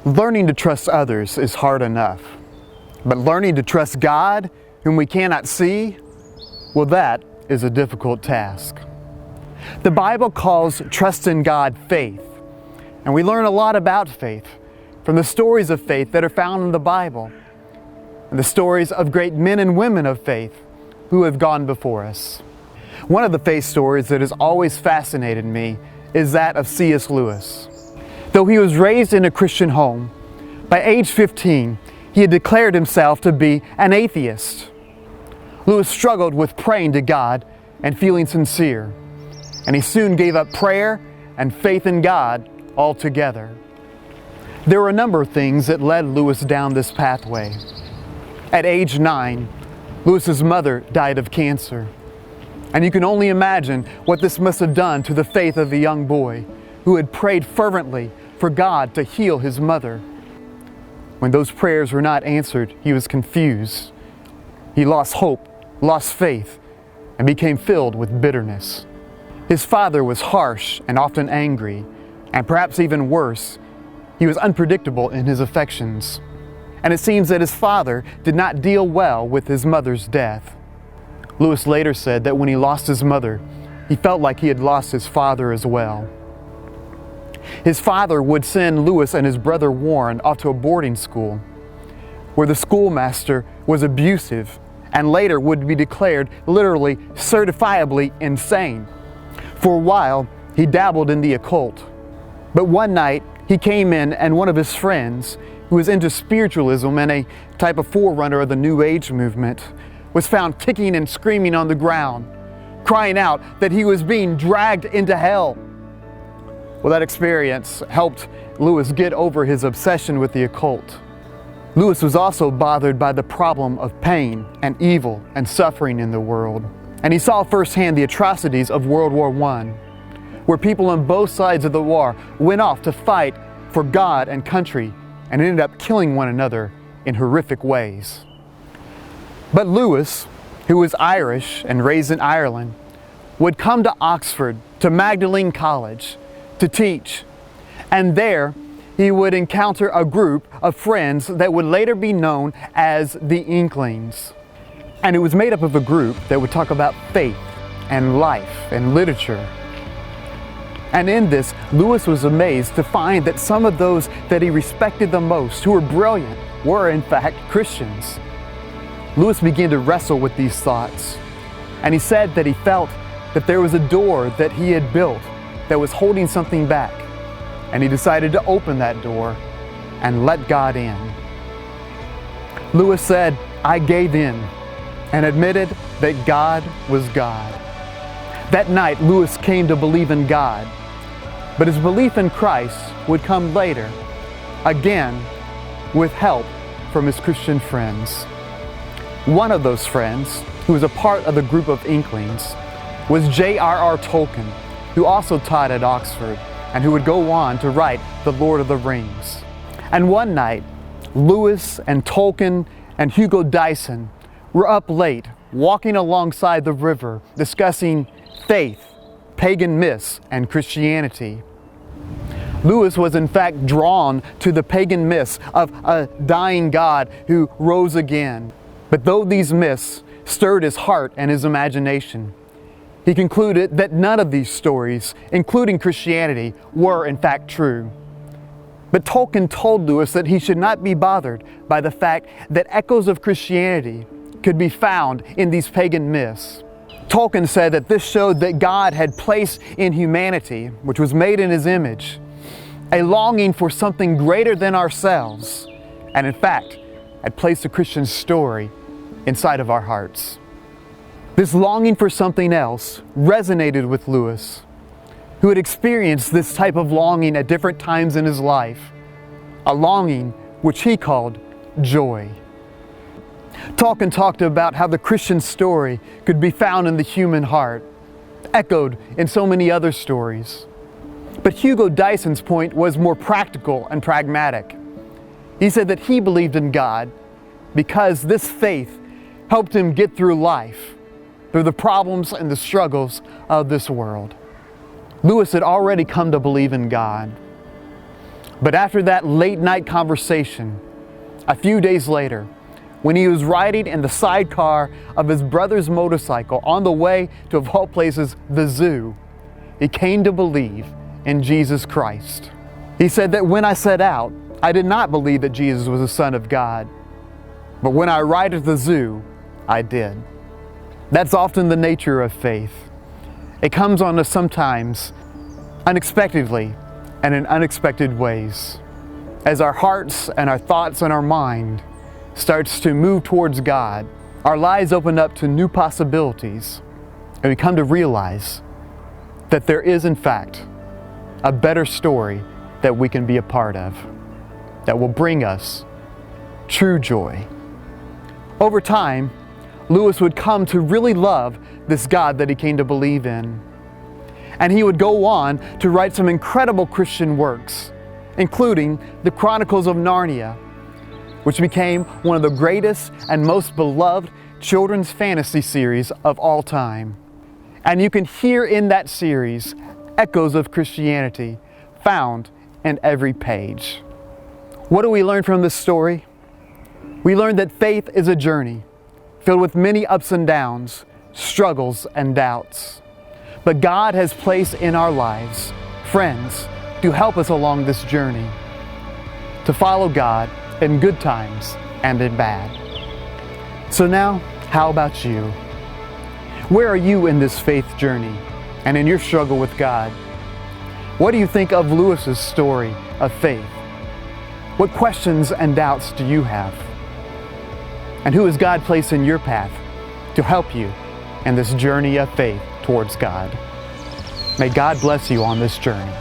Learning to trust others is hard enough, but learning to trust God, whom we cannot see, well, that is a difficult task. The Bible calls trust in God faith, and we learn a lot about faith from the stories of faith that are found in the Bible, and the stories of great men and women of faith who have gone before us. One of the faith stories that has always fascinated me is that of C.S. Lewis. Though he was raised in a Christian home, by age 15, he had declared himself to be an atheist. Lewis struggled with praying to God and feeling sincere, and he soon gave up prayer and faith in God altogether. There were a number of things that led Lewis down this pathway. At age 9, Lewis's mother died of cancer, and you can only imagine what this must have done to the faith of a young boy who had prayed fervently for God to heal his mother. When those prayers were not answered, he was confused. He lost hope, lost faith, and became filled with bitterness. His father was harsh and often angry, and perhaps even worse, he was unpredictable in his affections. And it seems that his father did not deal well with his mother's death. Lewis later said that when he lost his mother, he felt like he had lost his father as well. His father would send Lewis and his brother Warren off to a boarding school, where the schoolmaster was abusive and later would be declared literally certifiably insane. For a while, he dabbled in the occult. But one night, he came in and one of his friends, who was into spiritualism and a type of forerunner of the New Age movement, was found kicking and screaming on the ground, crying out that he was being dragged into hell. Well, that experience helped Lewis get over his obsession with the occult. Lewis was also bothered by the problem of pain and evil and suffering in the world. And he saw firsthand the atrocities of World War I, where people on both sides of the war went off to fight for God and country and ended up killing one another in horrific ways. But Lewis, who was Irish and raised in Ireland, would come to Oxford, to Magdalene College, to teach. And there, he would encounter a group of friends that would later be known as the Inklings. And it was made up of a group that would talk about faith and life and literature. And in this, Lewis was amazed to find that some of those that he respected the most, who were brilliant, were in fact Christians. Lewis began to wrestle with these thoughts, and he said that he felt that there was a door that he had built that was holding something back, and he decided to open that door and let God in. Lewis said, "I gave in," and admitted that God was God. That night, Lewis came to believe in God, but his belief in Christ would come later, again, with help from his Christian friends. One of those friends, who was a part of the group of Inklings, was J.R.R. Tolkien, who also taught at Oxford and who would go on to write The Lord of the Rings. And one night, Lewis and Tolkien and Hugo Dyson were up late, walking alongside the river, discussing faith, pagan myths, and Christianity. Lewis was in fact drawn to the pagan myths of a dying God who rose again. But though these myths stirred his heart and his imagination, he concluded that none of these stories, including Christianity, were in fact true. But Tolkien told Lewis that he should not be bothered by the fact that echoes of Christianity could be found in these pagan myths. Tolkien said that this showed that God had placed in humanity, which was made in His image, a longing for something greater than ourselves, and in fact, had placed the Christian story inside of our hearts. This longing for something else resonated with Lewis, who had experienced this type of longing at different times in his life, a longing which he called joy. Tolkien talked about how the Christian story could be found in the human heart, echoed in so many other stories. But Hugo Dyson's point was more practical and pragmatic. He said that he believed in God because this faith helped him get through life, through the problems and the struggles of this world. Lewis had already come to believe in God. But after that late night conversation, a few days later, when he was riding in the sidecar of his brother's motorcycle on the way to, of all places, the zoo, he came to believe in Jesus Christ. He said that when I set out, I did not believe that Jesus was the Son of God. But when I arrived at the zoo, I did. That's often the nature of faith. It comes on us sometimes unexpectedly and in unexpected ways. As our hearts and our thoughts and our mind starts to move towards God, our lives open up to new possibilities, and we come to realize that there is, in fact, a better story that we can be a part of, that will bring us true joy. Over time, Lewis would come to really love this God that he came to believe in. And he would go on to write some incredible Christian works, including the Chronicles of Narnia, which became one of the greatest and most beloved children's fantasy series of all time. And you can hear in that series echoes of Christianity found in every page. What do we learn from this story? We learn that faith is a journey filled with many ups and downs, struggles and doubts. But God has placed in our lives friends to help us along this journey, to follow God in good times and in bad. So now, how about you? Where are you in this faith journey and in your struggle with God? What do you think of Lewis's story of faith? What questions and doubts do you have? And who has God placed in your path to help you in this journey of faith towards God? May God bless you on this journey.